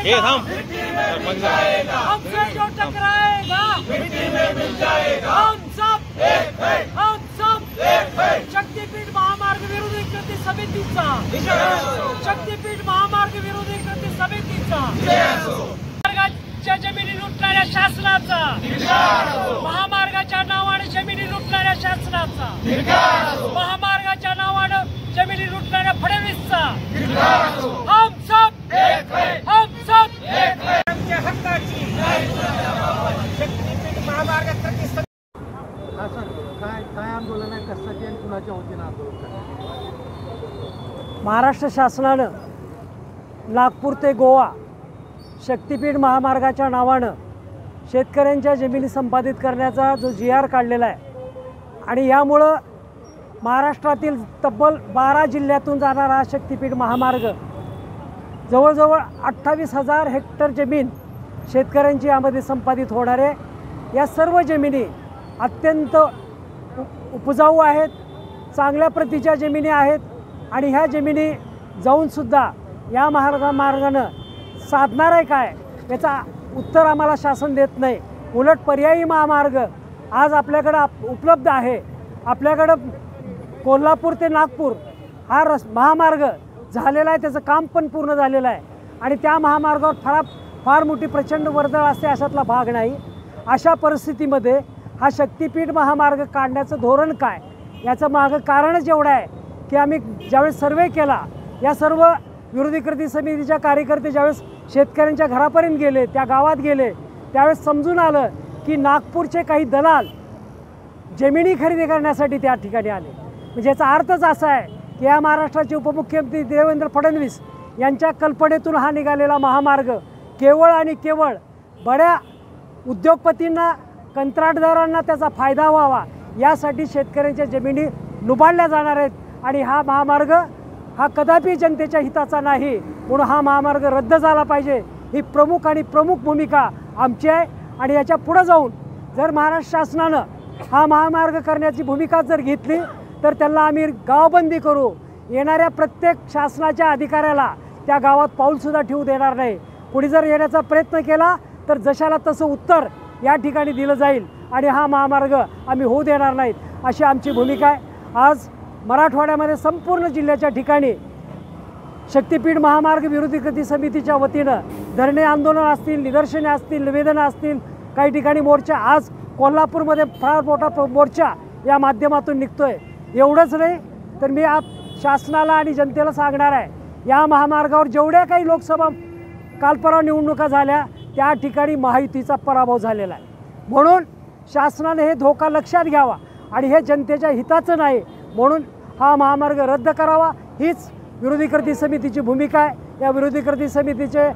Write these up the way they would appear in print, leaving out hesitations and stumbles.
ये हमसे जो टकराएगा मिट्टी में मिल जाएगा। हम सब शक्तिपीठ महामार्ग विरोधी कृती समितीचा शक्तिपीठ महामार्ग विरोधी कृती समितीचा महामार्गाच्या जमिनी लुटणाऱ्या शासनाचा महामार्गाच्या नावाने जमिनी लुटणाऱ्या शासनाचा महामार्गाच्या नावाने जमिनी लुटणाऱ्या फडणवीसचा हम सब हक्काची शक्तिपीठ महामार्ग कृती काय आंदोलन आहे, कशासाठी आणि कुणाच्या वतीनं आंदोलन करण्यात? महाराष्ट्र शासनानं नागपूर ते गोवा शक्तिपीठ महामार्गाच्या नावानं शेतकऱ्यांच्या जमिनी संपादित करण्याचा जो GR काढलेला आहे आणि यामुळं महाराष्ट्रातील तब्बल 12 जिल्ह्यातून जाणारा हा शक्तिपीठ महामार्ग जवळजवळ 28,000 हेक्टर जमीन शेतकऱ्यांची यामध्ये संपादित होणार आहे। या सर्व जमिनी अत्यंत उपजाऊ आहेत, चांगल्या प्रतीच्या जमिनी आहेत आणि ह्या जमिनी जाऊनसुद्धा या मार्गानं साधणार आहे काय याचा उत्तर आम्हाला शासन देत नाही। उलट पर्यायी महामार्ग आज आपल्याकडं उपलब्ध आहे। आपल्याकडं कोल्हापूर ते नागपूर हा महामार्ग झालेला आहे, त्याचं काम पण पूर्ण झालेलं आहे आणि त्या महामार्गावर फार मोठी प्रचंड वर्दळ असते अशातला भाग नाही। अशा परिस्थितीमध्ये हा शक्तिपीठ महामार्ग काढण्याचं धोरण काय याचं मागं कारणच एवढं आहे की आम्ही ज्यावेळेस सर्वे केला, या सर्व विरोधी कृती समितीच्या कार्यकर्ते ज्यावेळेस शेतकऱ्यांच्या घरापर्यंत गेले, त्या गावात गेले, त्यावेळेस समजून आलं की नागपूरचे काही दलाल जमिनी खरेदी करण्यासाठी त्या ठिकाणी आले। म्हणजे याचा अर्थच असा आहे की या महाराष्ट्राचे उपमुख्यमंत्री देवेंद्र फडणवीस यांच्या कल्पनेतून हा निघालेला महामार्ग केवळ आणि केवळ बड्या उद्योगपतींना, कंत्राटदारांना त्याचा फायदा व्हावा यासाठी शेतकऱ्यांच्या जमिनी लुबाडल्या जाणार आहेत आणि हा महामार्ग हा कदापि जनतेच्या हिताचा नाही। म्हणून हा महामार्ग रद्द झाला पाहिजे ही प्रमुख भूमिका आमची आहे। आणि याच्या पुढे जाऊन जर महाराष्ट्र शासनानं हा महामार्ग करण्याची भूमिका जर घेतली तर त्यांना आम्ही गावबंदी करू। येणाऱ्या प्रत्येक शासनाच्या अधिकाऱ्याला त्या गावात पाऊलसुद्धा ठेवू देणार नाही। कुणी जर येण्याचा प्रयत्न केला तर जशाला तसं उत्तर या ठिकाणी दिलं जाईल आणि हा महामार्ग आम्ही होऊ देणार नाहीत अशी आमची भूमिका आहे। आज मराठवाड्यामध्ये संपूर्ण जिल्ह्याच्या ठिकाणी शक्तिपीठ महामार्ग विरोधी कृती समितीच्या वतीनं धरणे आंदोलन असतील, निदर्शने असतील, निवेदनं असतील, काही ठिकाणी मोर्चा, आज कोल्हापूरमध्ये फार मोठा मोर्चा या माध्यमातून निघतोय। एवढंच नाही तर मी आज शासनाला आणि जनतेला सांगणार आहे, या महामार्गावर जेवढ्या काही लोकसभा कालपरवा निवडणुका झाल्या त्या ठिकाणी महायुतीचा पराभव झालेला आहे। म्हणून शासनाने हे धोका लक्षात घ्यावा आणि हे जनतेच्या हिताचं नाही, म्हणून हा महामार्ग रद्द करावा हीच विरोधी कृती समितीची भूमिका आहे। या विरोधी कृती समितीचे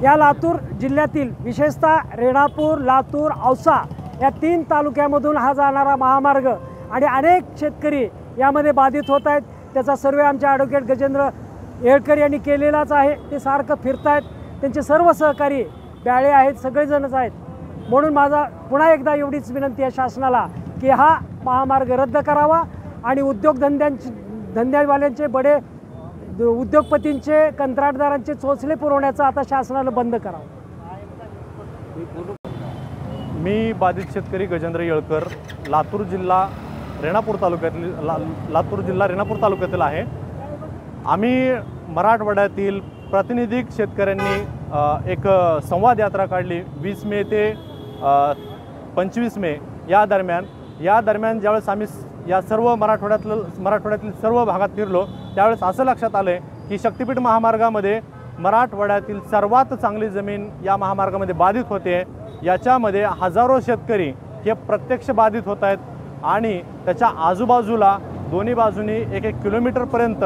या लातूर जिल्ह्यातील विशेषतः रेणापूर, लातूर, औसा या 3 तालुक्यामधून हा जाणारा महामार्ग आणि अनेक शेतकरी यामध्ये बाधित होत आहेत। त्याचा सर्वे आमचे ॲडव्होकेट गजेंद्र येळकर यांनी केलेलाच आहे। ते सारखं फिरत आहेत, त्यांचे सर्व सहकारी ब्याळे आहेत, सगळेजणच आहेत। म्हणून माझा पुन्हा एकदा एवढीच विनंती आहे शासनाला की हा महामार्ग रद्द करावा आणि धंद्यावाल्यांचे बडे उद्योगपतींचे, कंत्राटदारांचे चोचले पुरवण्याचं आता शासनाला बंद करावं। मी बाधित शेतकरी गजेंद्र येळकर, लातूर जिल्हा रेणापूर तालुक्यातील आहे। आम्ही मराठवाड्यातील प्रातिनिधिक शेतकऱ्यांनी एक संवाद यात्रा काढली 20 मे ते 25 मे या दरम्यान ज्यावेळेस आम्ही या सर्व मराठवाड्यातील सर्व भागात फिरलो त्यावेळेस असं लक्षात आलं की शक्तिपीठ महामार्गामध्ये मराठवाड्यातील सर्वात चांगली जमीन या महामार्गामध्ये बाधित होते। याच्यामध्ये हजारो शेतकरी हे प्रत्यक्ष बाधित होत आहेत आणि त्याच्या आजूबाजूला दोन्ही बाजूनी 1-1 किलोमीटरपर्यंत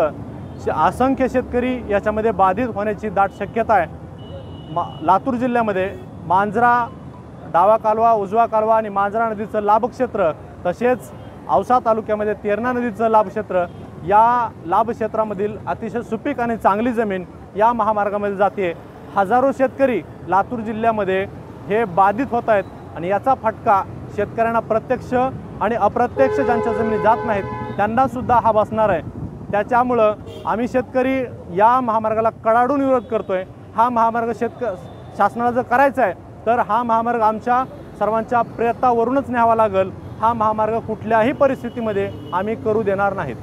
असंख्य शेतकरी याच्यामध्ये बाधित होण्याची दाट शक्यता आहे। लातूर जिल्ह्यामध्ये मांजरा डावा कालवा, उजवा कालवा आणि मांजरा नदीचं लाभक्षेत्र, तसेच औसा तालुक्यामध्ये तेरणा नदीचं लाभक्षेत्र, या लाभक्षेत्रामधील अतिशय सुपीक आणि चांगली जमीन या महामार्गामध्ये जाते। हजारो शेतकरी लातूर जिल्ह्यामध्ये हे बाधित होत आहेत आणि याचा फटका शेतकऱ्यांना प्रत्यक्ष आणि अप्रत्यक्ष ज्यांच्या जमिनी जात नाहीत त्यांना सुद्धा हा बसणार आहे। त्याच्यामुळं आम्ही शेतकरी या महामार्गाला कडाडून विरोध करतोय। हा महामार्ग शासनाला जर करायचा आहे तर हा महामार्ग आमच्या सर्वांच्या प्रयत्नावरूनच न्यावा लागेल। हा महामार्ग कुठल्याही परिस्थितीमध्ये आम्ही करू देणार नाहीत।